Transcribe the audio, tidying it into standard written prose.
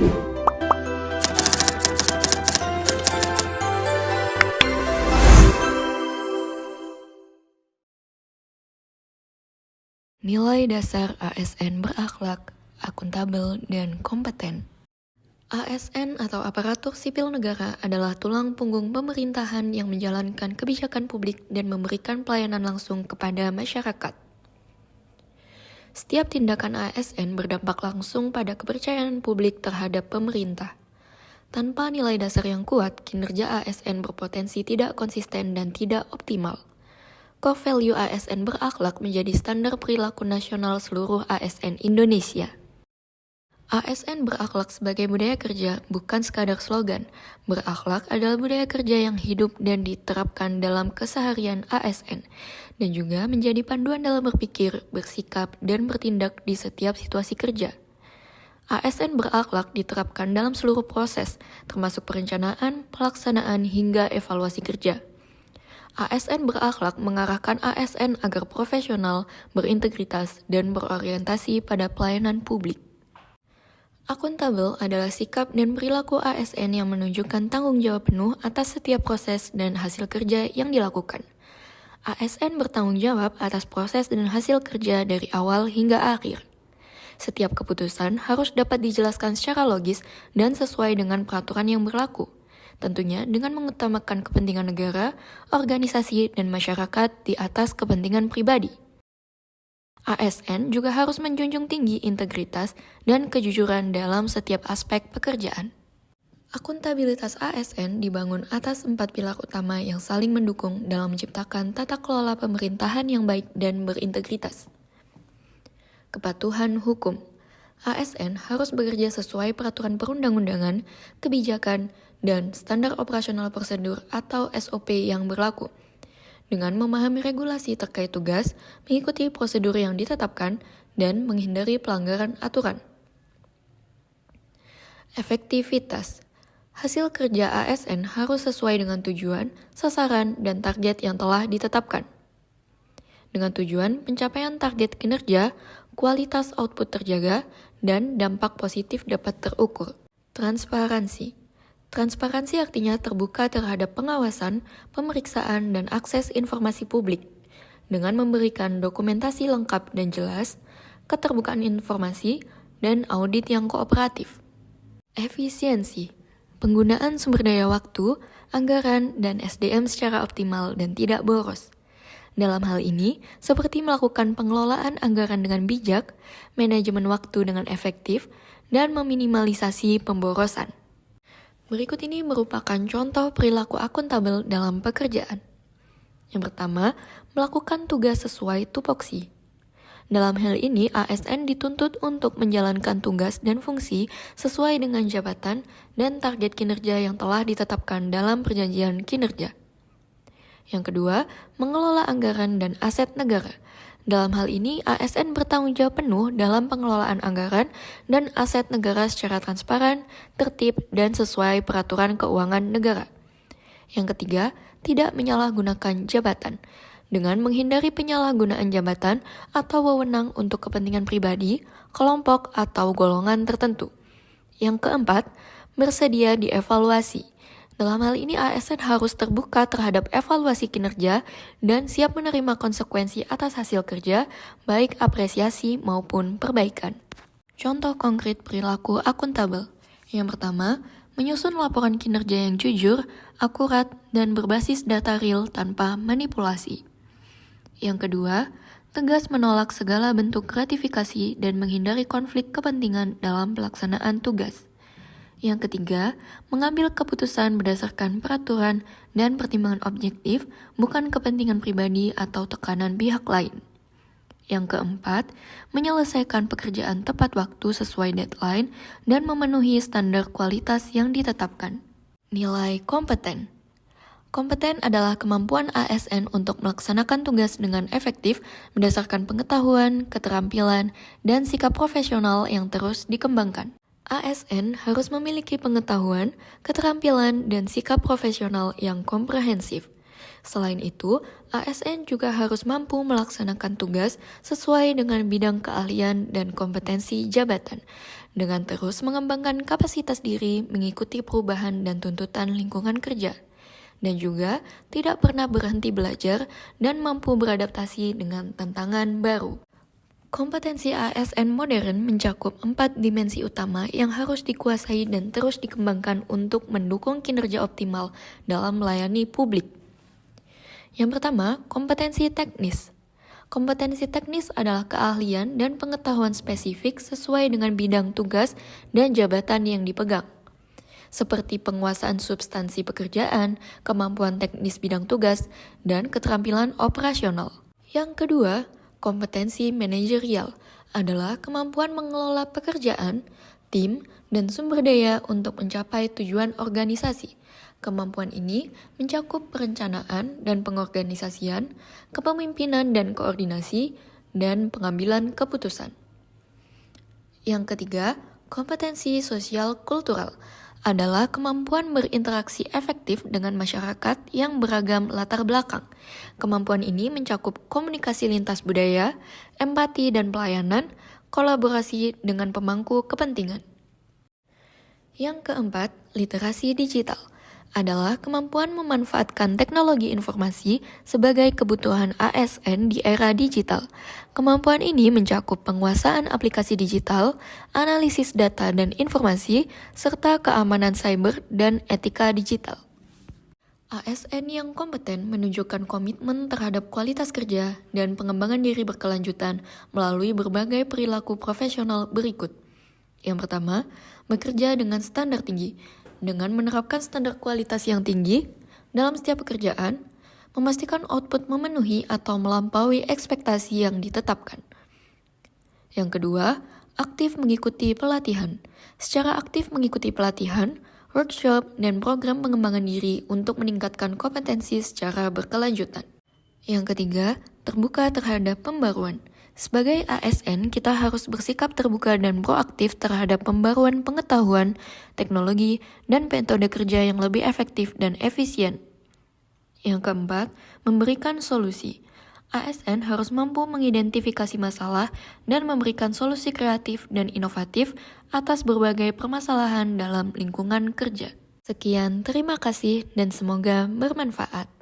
Nilai dasar ASN berakhlak, akuntabel, dan kompeten. ASN atau aparatur sipil negara adalah tulang punggung pemerintahan yang menjalankan kebijakan publik dan memberikan pelayanan langsung kepada masyarakat. Setiap tindakan ASN berdampak langsung pada kepercayaan publik terhadap pemerintah. Tanpa nilai dasar yang kuat, kinerja ASN berpotensi tidak konsisten dan tidak optimal. Core value ASN berakhlak menjadi standar perilaku nasional seluruh ASN Indonesia. ASN berakhlak sebagai budaya kerja bukan sekadar slogan. Berakhlak adalah budaya kerja yang hidup dan diterapkan dalam keseharian ASN, dan juga menjadi panduan dalam berpikir, bersikap, dan bertindak di setiap situasi kerja. ASN berakhlak diterapkan dalam seluruh proses, termasuk perencanaan, pelaksanaan, hingga evaluasi kerja. ASN berakhlak mengarahkan ASN agar profesional, berintegritas, dan berorientasi pada pelayanan publik. Akuntabel adalah sikap dan perilaku ASN yang menunjukkan tanggung jawab penuh atas setiap proses dan hasil kerja yang dilakukan. ASN bertanggung jawab atas proses dan hasil kerja dari awal hingga akhir. Setiap keputusan harus dapat dijelaskan secara logis dan sesuai dengan peraturan yang berlaku. Tentunya dengan mengutamakan kepentingan negara, organisasi, dan masyarakat di atas kepentingan pribadi. ASN juga harus menjunjung tinggi integritas dan kejujuran dalam setiap aspek pekerjaan. Akuntabilitas ASN dibangun atas 4 pilar utama yang saling mendukung dalam menciptakan tata kelola pemerintahan yang baik dan berintegritas. Kepatuhan hukum. ASN harus bekerja sesuai peraturan perundang-undangan, kebijakan, dan standar operasional prosedur atau SOP yang berlaku. Dengan memahami regulasi terkait tugas, mengikuti prosedur yang ditetapkan, dan menghindari pelanggaran aturan. Efektivitas. Hasil kerja ASN harus sesuai dengan tujuan, sasaran, dan target yang telah ditetapkan. Dengan tujuan pencapaian target kinerja, kualitas output terjaga, dan dampak positif dapat terukur. Transparansi. Transparansi artinya terbuka terhadap pengawasan, pemeriksaan, dan akses informasi publik. Dengan memberikan dokumentasi lengkap dan jelas, keterbukaan informasi, dan audit yang kooperatif. Efisiensi. Penggunaan sumber daya waktu, anggaran, dan SDM secara optimal dan tidak boros. Dalam hal ini, seperti melakukan pengelolaan anggaran dengan bijak, manajemen waktu dengan efektif, dan meminimalisasi pemborosan. Berikut ini merupakan contoh perilaku akuntabel dalam pekerjaan. Yang pertama, melakukan tugas sesuai tupoksi. Dalam hal ini, ASN dituntut untuk menjalankan tugas dan fungsi sesuai dengan jabatan dan target kinerja yang telah ditetapkan dalam perjanjian kinerja. Yang kedua, mengelola anggaran dan aset negara. Dalam hal ini, ASN bertanggung jawab penuh dalam pengelolaan anggaran dan aset negara secara transparan, tertib, dan sesuai peraturan keuangan negara. Yang ketiga, tidak menyalahgunakan jabatan. Dengan menghindari penyalahgunaan jabatan atau wewenang untuk kepentingan pribadi, kelompok, atau golongan tertentu. Yang keempat, bersedia dievaluasi. Dalam hal ini ASN harus terbuka terhadap evaluasi kinerja dan siap menerima konsekuensi atas hasil kerja, baik apresiasi maupun perbaikan. Contoh konkret perilaku akuntabel. Yang pertama, menyusun laporan kinerja yang jujur, akurat, dan berbasis data real tanpa manipulasi. Yang kedua, tegas menolak segala bentuk gratifikasi dan menghindari konflik kepentingan dalam pelaksanaan tugas. Yang ketiga, mengambil keputusan berdasarkan peraturan dan pertimbangan objektif, bukan kepentingan pribadi atau tekanan pihak lain. Yang keempat, menyelesaikan pekerjaan tepat waktu sesuai deadline dan memenuhi standar kualitas yang ditetapkan. Nilai kompeten. Kompeten adalah kemampuan ASN untuk melaksanakan tugas dengan efektif berdasarkan pengetahuan, keterampilan, dan sikap profesional yang terus dikembangkan. ASN harus memiliki pengetahuan, keterampilan, dan sikap profesional yang komprehensif. Selain itu, ASN juga harus mampu melaksanakan tugas sesuai dengan bidang keahlian dan kompetensi jabatan, dengan terus mengembangkan kapasitas diri mengikuti perubahan dan tuntutan lingkungan kerja, dan juga tidak pernah berhenti belajar dan mampu beradaptasi dengan tantangan baru. Kompetensi ASN modern mencakup 4 dimensi utama yang harus dikuasai dan terus dikembangkan untuk mendukung kinerja optimal dalam melayani publik. Yang pertama, kompetensi teknis. Kompetensi teknis adalah keahlian dan pengetahuan spesifik sesuai dengan bidang tugas dan jabatan yang dipegang, seperti penguasaan substansi pekerjaan, kemampuan teknis bidang tugas, dan keterampilan operasional. Yang kedua, kompetensi manajerial adalah kemampuan mengelola pekerjaan, tim, dan sumber daya untuk mencapai tujuan organisasi. Kemampuan ini mencakup perencanaan dan pengorganisasian, kepemimpinan dan koordinasi, dan pengambilan keputusan. Yang ketiga, kompetensi sosial kultural adalah kemampuan berinteraksi efektif dengan masyarakat yang beragam latar belakang. Kemampuan ini mencakup komunikasi lintas budaya, empati dan pelayanan, kolaborasi dengan pemangku kepentingan. Yang keempat, literasi digital adalah kemampuan memanfaatkan teknologi informasi sebagai kebutuhan ASN di era digital. Kemampuan ini mencakup penguasaan aplikasi digital, analisis data dan informasi, serta keamanan cyber dan etika digital. ASN yang kompeten menunjukkan komitmen terhadap kualitas kerja dan pengembangan diri berkelanjutan melalui berbagai perilaku profesional berikut. Yang pertama, bekerja dengan standar tinggi. Dengan menerapkan standar kualitas yang tinggi dalam setiap pekerjaan, memastikan output memenuhi atau melampaui ekspektasi yang ditetapkan. Yang kedua, aktif mengikuti pelatihan. Secara aktif mengikuti pelatihan, workshop, dan program pengembangan diri untuk meningkatkan kompetensi secara berkelanjutan. Yang ketiga, terbuka terhadap pembaruan. Sebagai ASN, kita harus bersikap terbuka dan proaktif terhadap pembaruan pengetahuan, teknologi, dan metode kerja yang lebih efektif dan efisien. Yang keempat, memberikan solusi. ASN harus mampu mengidentifikasi masalah dan memberikan solusi kreatif dan inovatif atas berbagai permasalahan dalam lingkungan kerja. Sekian, terima kasih dan semoga bermanfaat.